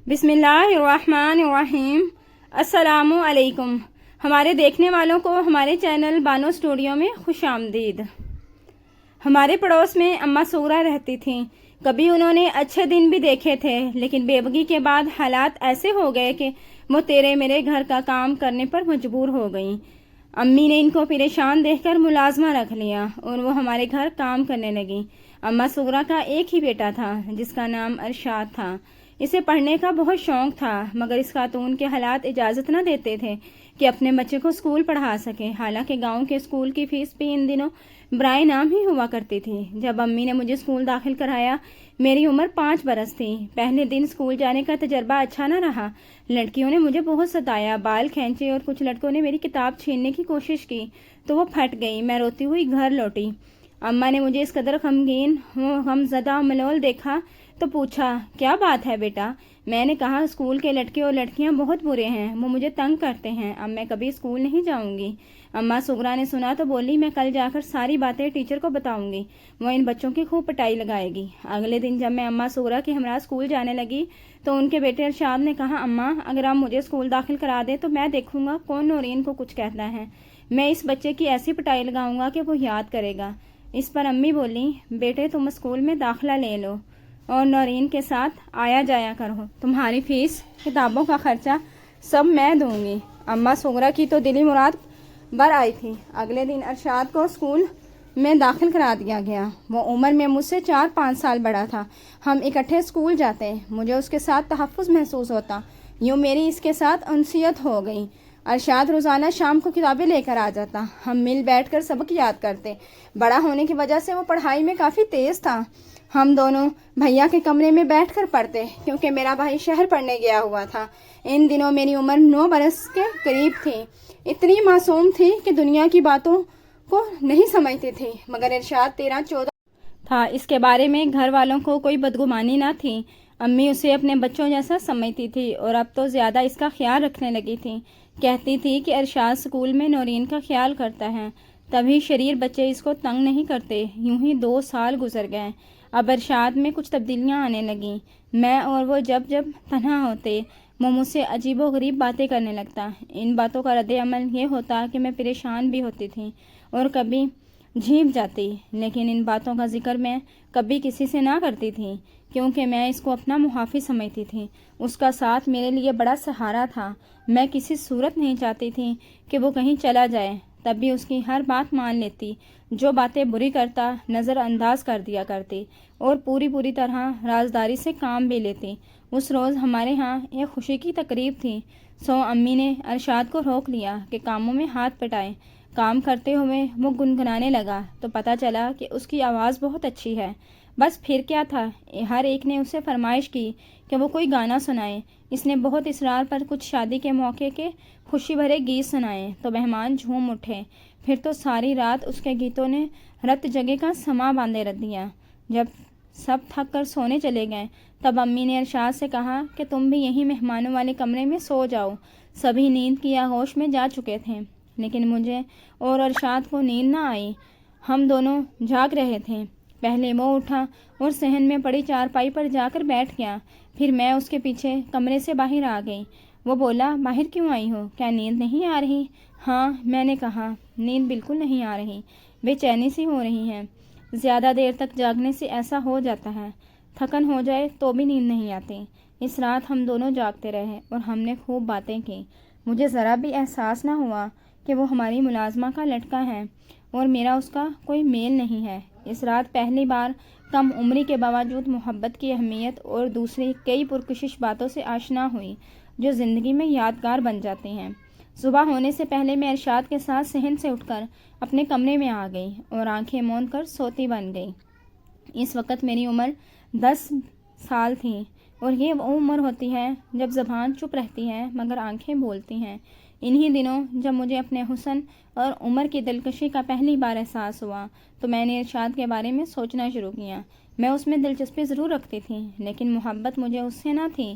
بسم اللہ الرحمن الرحیم۔ السلام علیکم۔ ہمارے دیکھنے والوں کو ہمارے چینل بانو اسٹوڈیو میں خوش آمدید۔ ہمارے پڑوس میں اماں صغریٰ رہتی تھیں۔ کبھی انہوں نے اچھے دن بھی دیکھے تھے، لیکن بیوگی کے بعد حالات ایسے ہو گئے کہ وہ تیرے میرے گھر کا کام کرنے پر مجبور ہو گئیں۔ امی نے ان کو پریشان دیکھ کر ملازمہ رکھ لیا اور وہ ہمارے گھر کام کرنے لگیں۔ اماں صغریٰ کا ایک ہی بیٹا تھا جس کا نام ارشاد تھا۔ اسے پڑھنے کا بہت شوق تھا، مگر اس خاتون کے حالات اجازت نہ دیتے تھے کہ اپنے بچے کو اسکول پڑھا سکے۔ حالانکہ گاؤں کے اسکول کی فیس بھی ان دنوں برائے نام ہی ہوا کرتی تھی۔ جب امی نے مجھے اسکول داخل کرایا، میری عمر 5 برس تھی۔ پہلے دن اسکول جانے کا تجربہ اچھا نہ رہا۔ لڑکیوں نے مجھے بہت ستایا، بال کھینچے اور کچھ لڑکوں نے میری کتاب چھیننے کی کوشش کی تو وہ پھٹ گئی۔ میں روتی ہوئی گھر لوٹی۔ اماں نے مجھے اس قدر غمگین غمزدہ ملول دیکھا تو پوچھا، کیا بات ہے بیٹا؟ میں نے کہا، اسکول کے لڑکے اور لڑکیاں بہت برے ہیں، وہ مجھے تنگ کرتے ہیں، اب میں کبھی اسکول نہیں جاؤں گی۔ اماں صغریٰ نے سنا تو بولی، میں کل جا کر ساری باتیں ٹیچر کو بتاؤں گی، وہ ان بچوں کی خوب پٹائی لگائے گی۔ اگلے دن جب میں اماں صغریٰ کے ہمراہ اسکول جانے لگی تو ان کے بیٹے ارشاد نے کہا، اماں اگر آپ مجھے اسکول داخل کرا دیں تو میں دیکھوں گا کون نورین کو کچھ کہتا ہے، میں اس بچے کی ایسی پٹائی لگاؤں گا کہ وہ یاد کرے گا۔ اس پر امی بولی، بیٹے تم اسکول میں داخلہ لے لو اور نورین کے ساتھ آیا جایا کرو، تمہاری فیس کتابوں کا خرچہ سب میں دوں گی۔ اماں صغریٰ کی تو دلی مراد بر آئی تھی۔ اگلے دن ارشاد کو اسکول میں داخل کرا دیا گیا۔ وہ عمر میں مجھ سے 4-5 سال بڑا تھا۔ ہم اکٹھے اسکول جاتے، مجھے اس کے ساتھ تحفظ محسوس ہوتا، یوں میری اس کے ساتھ انسیت ہو گئی۔ ارشاد روزانہ شام کو کتابیں لے کر آ جاتا، ہم مل بیٹھ کر سبق یاد کرتے۔ بڑا ہونے کی وجہ سے وہ پڑھائی میں کافی تیز تھا۔ ہم دونوں بھیا کے کمرے میں بیٹھ کر پڑھتے، کیونکہ میرا بھائی شہر پڑھنے گیا ہوا تھا۔ ان دنوں میری عمر 9 برس کے قریب تھی۔ اتنی معصوم تھی کہ دنیا کی باتوں کو نہیں سمجھتی تھی، مگر ارشاد 13-14 تھا، اس کے بارے میں گھر والوں کو کوئی بدگمانی نہ تھی۔ امی اسے اپنے بچوں جیسا سمجھتی تھی اور اب تو زیادہ اس کا خیال رکھنے لگی تھی۔ کہتی تھی کہ ارشاد اسکول میں نورین کا خیال کرتا ہے، تبھی شریر بچے اس کو تنگ نہیں کرتے۔ یوں ہی 2 سال گزر گئے۔ اب ارشاد میں کچھ تبدیلیاں آنے لگیں۔ میں اور وہ جب تنہا ہوتے، وہ مجھ سے عجیب و غریب باتیں کرنے لگتا۔ ان باتوں کا رد عمل یہ ہوتا کہ میں پریشان بھی ہوتی تھی اور کبھی جھیپ جاتی، لیکن ان باتوں کا ذکر میں کبھی کسی سے نہ کرتی تھی، کیونکہ میں اس کو اپنا محافظ سمجھتی تھی۔ اس کا ساتھ میرے لیے بڑا سہارا تھا۔ میں کسی صورت نہیں چاہتی تھی کہ وہ کہیں چلا جائے، تب بھی اس کی ہر بات مان لیتی۔ جو باتیں بری کرتا نظر انداز کر دیا کرتی اور پوری طرح رازداری سے کام بھی لیتی۔ اس روز ہمارے ہاں ایک خوشی کی تقریب تھی، سو امی نے ارشاد کو روک لیا کہ کاموں میں ہاتھ پٹائے۔ کام کرتے ہوئے وہ گنگنانے لگا تو پتہ چلا کہ اس کی آواز بہت اچھی ہے۔ بس پھر کیا تھا، ہر ایک نے اسے فرمائش کی کہ وہ کوئی گانا سنائے۔ اس نے بہت اصرار پر کچھ شادی کے موقع کے خوشی بھرے گیت سنائے تو مہمان جھوم اٹھے۔ پھر تو ساری رات اس کے گیتوں نے رت جگہ کا سما باندھے رکھ دیا۔ جب سب تھک کر سونے چلے گئے تب امی نے ارشاد سے کہا کہ تم بھی یہی مہمانوں والے کمرے میں سو جاؤ۔ سبھی نیند کی آغوش میں جا چکے تھے، لیکن مجھے اور ارشاد کو نیند نہ آئی۔ ہم دونوں جاگ رہے تھے۔ پہلے وہ اٹھا اور صحن میں پڑی چارپائی پر جا کر بیٹھ گیا، پھر میں اس کے پیچھے کمرے سے باہر آ گئی۔ وہ بولا، باہر کیوں آئی ہو؟ کیا نیند نہیں آ رہی؟ ہاں، میں نے کہا، نیند بالکل نہیں آ رہی، بے چینی سی ہو رہی ہے۔ زیادہ دیر تک جاگنے سے ایسا ہو جاتا ہے، تھکن ہو جائے تو بھی نیند نہیں آتی۔ اس رات ہم دونوں جاگتے رہے اور ہم نے خوب باتیں کی۔ مجھے ذرا بھی احساس نہ ہوا کہ وہ ہماری ملازمہ کا لڑکا ہے اور میرا اس کا کوئی میل نہیں ہے۔ اس رات پہلی بار کم عمری کے باوجود محبت کی اہمیت اور دوسری کئی پرکشش باتوں سے آشنا ہوئی جو زندگی میں یادگار بن جاتی ہیں۔ صبح ہونے سے پہلے میں ارشاد کے ساتھ صحن سے اٹھ کر اپنے کمرے میں آ گئی اور آنکھیں موند کر سوتی بن گئی۔ اس وقت میری عمر 10 سال تھی اور یہ وہ عمر ہوتی ہے جب زبان چپ رہتی ہے مگر آنکھیں بولتی ہیں۔ انہی دنوں جب مجھے اپنے حسن اور عمر کی دلکشی کا پہلی بار احساس ہوا تو میں نے ارشاد کے بارے میں سوچنا شروع کیا۔ میں اس میں دلچسپی ضرور رکھتی تھی، لیکن محبت مجھے اس سے نہ تھی۔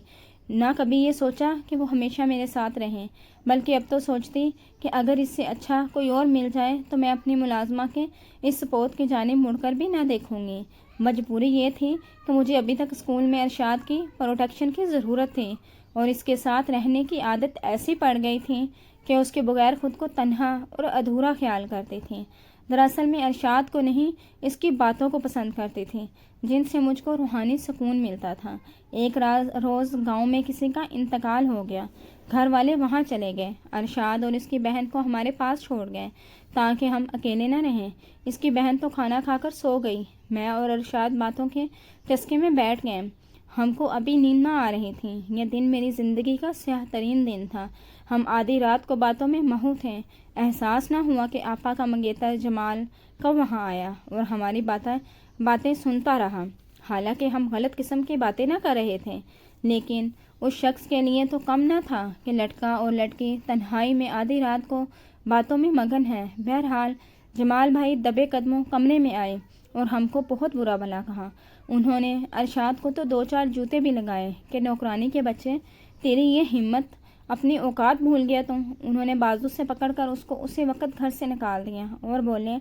نہ کبھی یہ سوچا کہ وہ ہمیشہ میرے ساتھ رہیں، بلکہ اب تو سوچتی کہ اگر اس سے اچھا کوئی اور مل جائے تو میں اپنی ملازمہ کے اس سپوت کی جانب مڑ کر بھی نہ دیکھوں گی۔ مجبوری یہ تھی کہ مجھے ابھی تک اسکول میں ارشاد کی پروٹیکشن کی ضرورت تھی، اور اس کے ساتھ رہنے کی عادت ایسی پڑ گئی تھی کہ اس کے بغیر خود کو تنہا اور ادھورا خیال کرتی تھی۔ دراصل میں ارشاد کو نہیں، اس کی باتوں کو پسند کرتی تھی جن سے مجھ کو روحانی سکون ملتا تھا۔ ایک روز گاؤں میں کسی کا انتقال ہو گیا، گھر والے وہاں چلے گئے، ارشاد اور اس کی بہن کو ہمارے پاس چھوڑ گئے تاکہ ہم اکیلے نہ رہیں۔ اس کی بہن تو کھانا کھا کر سو گئی، میں اور ارشاد باتوں کے چسکے میں بیٹھ گئے۔ ہم کو ابھی نیند نہ آ رہی تھی۔ یہ دن میری زندگی کا سیاہ ترین دن تھا۔ ہم آدھی رات کو باتوں میں مہو تھے۔ احساس نہ ہوا کہ آپا کا منگیتر جمال کب وہاں آیا اور ہماری باتیں سنتا رہا۔ حالانکہ ہم غلط قسم کی باتیں نہ کر رہے تھے، لیکن اس شخص کے لیے تو کم نہ تھا کہ لڑکا اور لڑکی تنہائی میں آدھی رات کو باتوں میں مگن ہے۔ بہرحال جمال بھائی دبے قدموں کمرے میں آئے اور ہم کو بہت برا بھلا کہا۔ انہوں نے ارشاد کو تو 2-4 جوتے بھی لگائے کہ نوکرانی کے بچے، تیری یہ ہمت، اپنی اوقات بھول گیا تو۔ انہوں نے بازو سے پکڑ کر اس کو اسی وقت گھر سے نکال دیا اور بولے،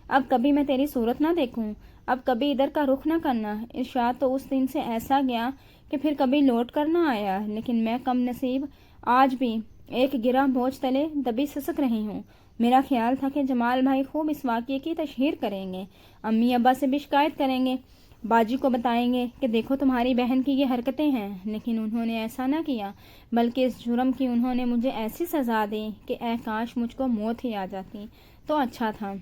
اب کبھی میں تیری صورت نہ دیکھوں، اب کبھی ادھر کا رخ نہ کرنا۔ ارشاد تو اس دن سے ایسا گیا کہ پھر کبھی لوٹ کر نہ آیا، لیکن میں کم نصیب آج بھی ایک گرا بوجھ تلے دبی سسک رہی ہوں۔ میرا خیال تھا کہ جمال بھائی خوب اس واقعے کی تشہیر کریں گے، امی ابا سے بھی شکایت کریں گے، باجی کو بتائیں گے کہ دیکھو تمہاری بہن کی یہ حرکتیں ہیں، لیکن انہوں نے ایسا نہ کیا، بلکہ اس جرم کی انہوں نے مجھے ایسی سزا دی کہ اے کاش مجھ کو موت ہی آ جاتی تو اچھا تھا۔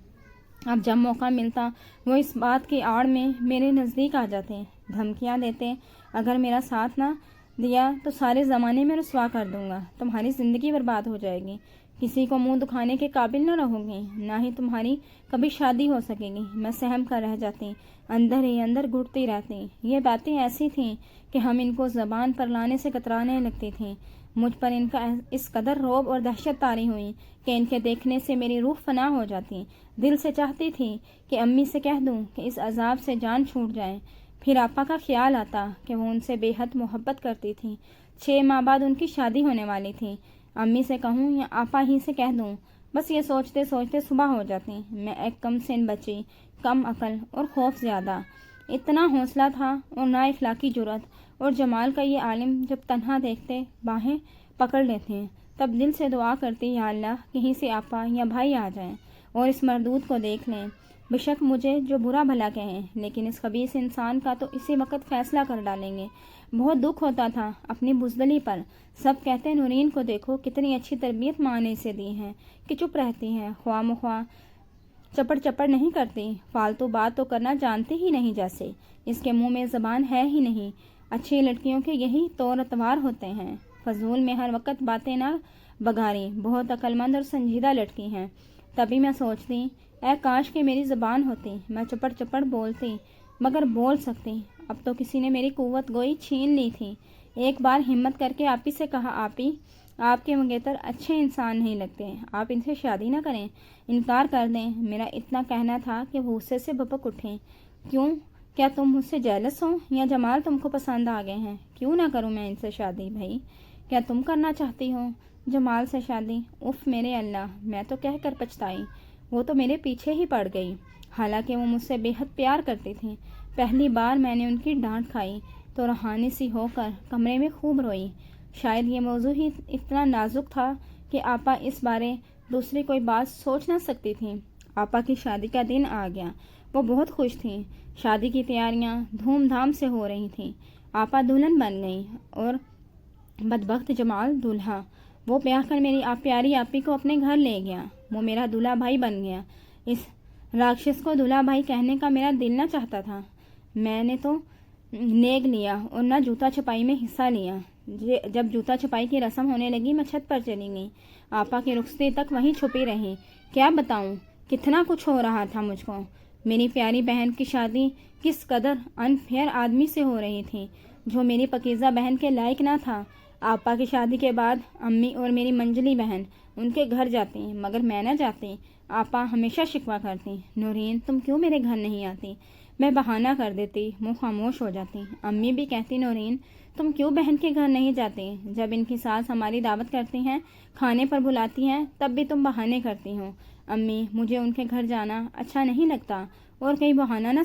اب جب موقع ملتا وہ اس بات کی آڑ میں میرے نزدیک آ جاتے، دھمکیاں دیتے، اگر میرا ساتھ نہ دیا تو سارے زمانے میں رسوا کر دوں گا، تمہاری زندگی برباد ہو جائے گی، کسی کو منہ دکھانے کے قابل نہ رہو گی، نہ ہی تمہاری کبھی شادی ہو سکے گی۔ میں سہم کر رہ جاتی، اندر ہی اندر گھٹتی رہتی۔ یہ باتیں ایسی تھیں کہ ہم ان کو زبان پر لانے سے کترانے لگتی تھیں۔ مجھ پر ان کا اس قدر رعب اور دہشت طاری ہوئی کہ ان کے دیکھنے سے میری روح فنا ہو جاتی۔ دل سے چاہتی تھی کہ امی سے کہہ دوں کہ اس عذاب سے جان چھوٹ جائے۔ پھر آپا کا خیال آتا کہ وہ ان سے بے حد محبت کرتی تھی۔ 6 ماہ بعد ان کی شادی ہونے والی تھی۔ امی سے کہوں یا آپا ہی سے کہہ دوں، بس یہ سوچتے سوچتے صبح ہو جاتی۔ میں ایک کم سن بچی، کم عقل اور خوف زیادہ، اتنا حوصلہ تھا اور نا اخلاقی جرأت، اور جمال کا یہ عالم جب تنہا دیکھتے باہیں پکڑ لیتے تب دل سے دعا کرتی، یا اللہ کہیں سے آپا یا بھائی آ جائیں اور اس مردود کو دیکھ لیں۔ بے شک مجھے جو برا بھلا کہیں، لیکن اس خبیث انسان کا تو اسی وقت فیصلہ کر ڈالیں گے۔ بہت دکھ ہوتا تھا اپنی بزدلی پر۔ سب کہتے نورین کو دیکھو کتنی اچھی تربیت ماں نے اسے دی ہے کہ چپ رہتی ہے، خواہ مخواہ چپڑ چپڑ نہیں کرتی، فالتو بات تو کرنا جانتی ہی نہیں، جیسے اس کے منہ میں زبان ہے ہی نہیں۔ اچھی لڑکیوں کے یہی طور اتوار ہوتے ہیں، فضول میں ہر وقت باتیں نہ بگاری، بہت عقل مند اور سنجیدہ لڑکی ہیں۔ تبھی میں سوچتی، اے کاش کہ میری زبان ہوتی، میں چپڑ چپڑ بولتی، مگر بول سکتی۔ اب تو کسی نے میری قوت گوئی چھین لی تھی۔ ایک بار ہمت کر کے آپی سے کہا، آپی آپ کے منگیتر اچھے انسان نہیں لگتے، آپ ان سے شادی نہ کریں، انکار کر دیں۔ میرا اتنا کہنا تھا کہ وہ غصے سے بھپک اٹھیں۔ کیوں؟ کیا تم مجھ سے جیلس ہو یا جمال تم کو پسند آ گئے ہیں؟ کیوں نہ کروں میں ان سے شادی؟ بھائی کیا تم کرنا چاہتی ہو جمال سے شادی؟ اف میرے اللہ، میں تو کہہ کر پچھتائی، وہ تو میرے پیچھے ہی پڑ گئی، حالانکہ وہ مجھ سے بے حد پیار کرتی تھی۔ پہلی بار میں نے ان کی ڈانٹ کھائی تو روحانی سی ہو کر کمرے میں خوب روئی۔ شاید یہ موضوع ہی اتنا نازک تھا کہ آپا اس بارے دوسری کوئی بات سوچ نہ سکتی تھی۔ آپا کی شادی کا دن آ گیا، وہ بہت خوش تھیں۔ شادی کی تیاریاں دھوم دھام سے ہو رہی تھیں۔ آپا دلہن بن گئی اور بدبخت جمال دولہا۔ وہ بیاہ کر میری پیاری آپی کو اپنے گھر لے گیا، وہ میرا دولہا بھائی بن گیا۔ اس راکشس کو دولہا بھائی کہنے کا میرا دل نہ چاہتا تھا۔ میں نے تو نیگ لیا اور نہ جوتا چھپائی میں حصہ لیا۔ جب جوتا چھپائی کی رسم ہونے لگی میں چھت پر چلی گئی، آپا کی رخصتی تک وہیں چھپی رہی۔ کیا بتاؤں کتنا کچھ ہو رہا تھا مجھ کو۔ میری پیاری بہن کی شادی کس قدر انفیئر آدمی سے ہو رہی تھی جو میری پاکیزہ بہن کے لائق نہ تھا۔ آپا کی شادی کے بعد امی اور میری منجلی بہن ان کے گھر جاتی، مگر میں نہ جاتی۔ آپا ہمیشہ شکوہ کرتی، نورین تم کیوں میرے گھر نہیں آتی؟ میں بہانہ کر دیتی، منہ خاموش ہو جاتی۔ امی بھی کہتی، نورین تم کیوں بہن کے گھر نہیں جاتی؟ جب ان کی ساس ہماری دعوت کرتی ہیں، کھانے پر بلاتی ہیں، تب بھی تم بہانے کرتی ہو۔ امی، مجھے ان کے گھر جانا اچھا نہیں لگتا، اور کہیں بہانہ نہ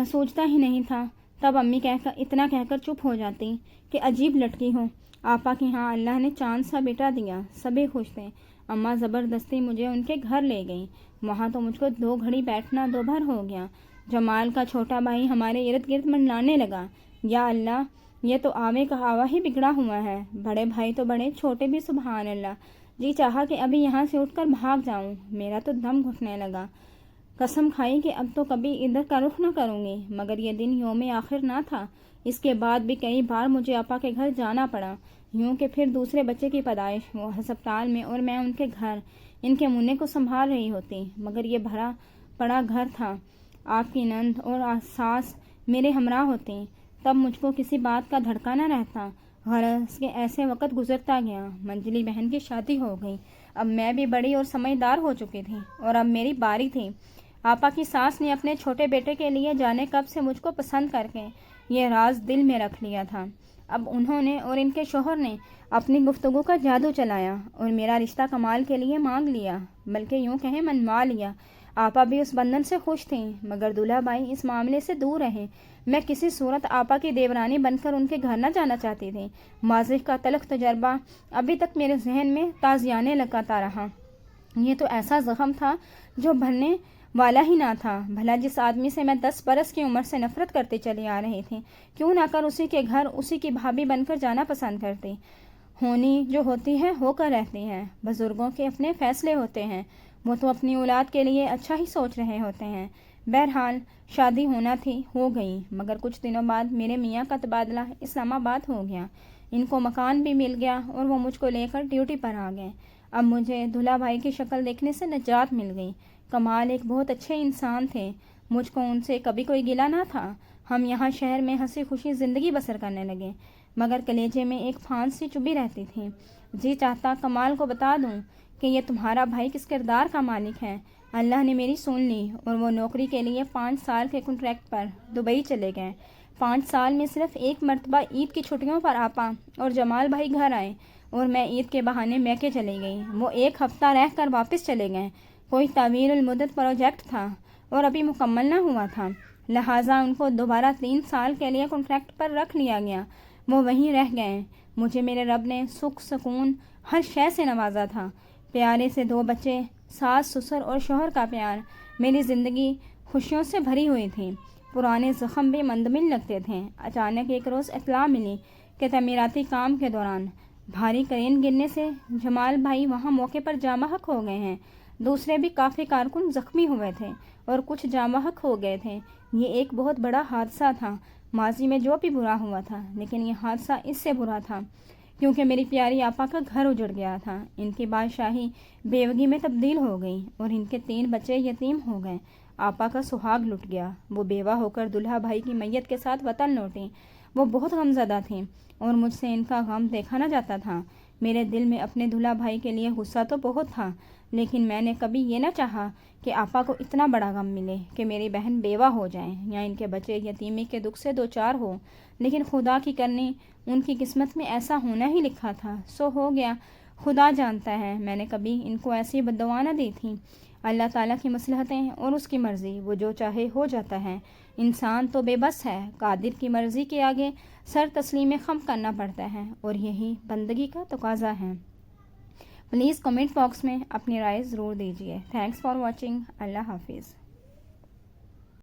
سوچتا ہی نہیں تھا۔ تب امی اتنا کہہ کر چپ ہو جاتی کہ عجیب لٹکی ہو۔ آپا کے ہاں اللہ نے چاند سا بیٹا دیا، سبھی خوش تھے۔ اماں زبردستی مجھے ان کے گھر لے گئیں۔ وہاں تو مجھ کو 2 گھڑی بیٹھنا دوبھر ہو گیا۔ جمال کا چھوٹا بھائی ہمارے ارد گرد منڈلانے لگا، یا اللہ، یہ تو آوے کا آوا ہی بگڑا ہوا ہے۔ بڑے بھائی تو بڑے، چھوٹے بھی سبحان اللہ۔ جی چاہا کہ ابھی یہاں سے اٹھ کر بھاگ جاؤں۔ میرا تو دم گھٹنے لگا۔ قسم کھائی کہ اب تو کبھی ادھر کا رخ نہ کروں گی، مگر یہ دن یوم آخر نہ تھا۔ اس کے بعد بھی کئی بار مجھے آپا کے گھر جانا پڑا، یوں کہ پھر دوسرے بچے کی پیدائش، وہ ہسپتال میں اور میں ان کے گھر ان کے منہ کو سنبھال رہی ہوتی۔ مگر یہ بھرا پڑا گھر تھا، آپ کی نند اور ساس میرے ہمراہ ہوتی، تب مجھ کو کسی بات کا دھڑکا نہ رہتا۔ غرض کہ ایسے وقت گزرتا گیا۔ منجلی بہن کی شادی ہو گئی۔ اب میں بھی بڑی اور سمجھدار ہو چکی تھی، اور اب میری باری تھی۔ آپا کی ساس نے اپنے چھوٹے بیٹے کے لیے جانے کب سے مجھ کو پسند کر کے یہ راز دل میں رکھ لیا تھا۔ اب انہوں نے اور ان کے شوہر نے اپنی گفتگو کا جادو چلایا اور میرا رشتہ کمال کے لیے مانگ لیا، بلکہ یوں کہیں منوا لیا۔ آپا بھی اس بندھن سے خوش تھیں، مگر دولہا بھائی اس معاملے سے دور رہے۔ میں کسی صورت آپا کی دیورانی بن کر ان کے گھر نہ جانا چاہتی تھی۔ ماضی کا تلخ تجربہ ابھی تک میرے ذہن میں تازیانے لگاتا رہا۔ یہ تو ایسا زخم تھا جو بھرنے والا ہی نہ تھا۔ بھلا جس آدمی سے میں 10 برس کی عمر سے نفرت کرتے چلی آ رہی تھی، کیوں نہ کر اسی کے گھر اسی کی بھابھی بن کر جانا پسند کرتی۔ ہونی جو ہوتی ہے ہو کر رہتی ہے۔ بزرگوں کے اپنے فیصلے ہوتے ہیں، وہ تو اپنی اولاد کے لیے اچھا ہی سوچ رہے ہوتے ہیں۔ بہرحال شادی ہونا تھی، ہو گئی، مگر کچھ دنوں بعد میرے میاں کا تبادلہ اسلام آباد ہو گیا۔ ان کو مکان بھی مل گیا اور وہ مجھ کو لے کر ڈیوٹی پر آ گئے۔ اب مجھے دولہا بھائی کی شکل دیکھنے سے نجات مل گئی۔ کمال ایک بہت اچھے انسان تھے، مجھ کو ان سے کبھی کوئی گلہ نہ تھا۔ ہم یہاں شہر میں ہنسی خوشی زندگی بسر کرنے لگے، مگر کلیجے میں ایک پھانس سی چبھی رہتی تھی۔ جی چاہتا کمال کو بتا دوں کہ یہ تمہارا بھائی کس کردار کا مالک ہے۔ اللہ نے میری سن لی اور وہ نوکری کے لیے 5 سال کے کنٹریکٹ پر دبئی چلے گئے۔ 5 سال میں صرف ایک مرتبہ عید کی چھٹیوں پر آپا اور جمال بھائی گھر آئے، اور میں عید کے بہانے میکے چلی گئی۔ وہ 1 ہفتہ رہ کر واپس چلے گئے۔ کوئی طویل المدت پروجیکٹ تھا اور ابھی مکمل نہ ہوا تھا، لہٰذا ان کو دوبارہ 3 سال کے لیے کنٹریکٹ پر رکھ لیا گیا۔ وہ وہیں رہ گئے۔ مجھے میرے رب نے سکھ سکون ہر شے سے نوازا تھا۔ پیارے سے 2 بچے، ساس سسر اور شوہر کا پیار، میری زندگی خوشیوں سے بھری ہوئی تھی۔ پرانے زخم بھی مندمل لگتے تھے۔ اچانک ایک روز اطلاع ملی کہ تعمیراتی کام کے دوران بھاری کرین گرنے سے جمال بھائی وہاں موقع پر جاں بحق ہو گئے ہیں۔ دوسرے بھی کافی کارکن زخمی ہوئے تھے اور کچھ جاں بحق ہو گئے تھے۔ یہ ایک بہت بڑا حادثہ تھا۔ ماضی میں جو بھی برا ہوا تھا، لیکن یہ حادثہ اس سے برا تھا کیونکہ میری پیاری آپا کا گھر اجڑ گیا تھا۔ ان کی بادشاہی بیوگی میں تبدیل ہو گئی اور ان کے 3 بچے یتیم ہو گئے۔ آپا کا سہاگ لٹ گیا۔ وہ بیوہ ہو کر دولہا بھائی کی میت کے ساتھ وطن لوٹیں۔ وہ بہت غمزدہ تھیں اور مجھ سے ان کا غم دیکھا نہ جاتا تھا۔ میرے دل میں اپنے دولہا بھائی کے لیے غصہ تو بہت تھا، لیکن میں نے کبھی یہ نہ چاہا کہ آپا کو اتنا بڑا غم ملے کہ میری بہن بیوہ ہو جائیں یا ان کے بچے یتیمی کے دکھ سے دوچار ہو۔ لیکن خدا کی کرنی، ان کی قسمت میں ایسا ہونا ہی لکھا تھا، سو ہو گیا۔ خدا جانتا ہے میں نے کبھی ان کو ایسی بددعا نہ دی تھی۔ اللہ تعالیٰ کی مصلحتیں اور اس کی مرضی، وہ جو چاہے ہو جاتا ہے۔ انسان تو بے بس ہے، قادر کی مرضی کے آگے سر تسلیم خم کرنا پڑتا ہے، اور یہی بندگی کا تقاضا ہے۔ پلیز کمنٹ باکس میں اپنی رائے ضرور دیجیے۔ Thanks for watching. اللہ حافظ۔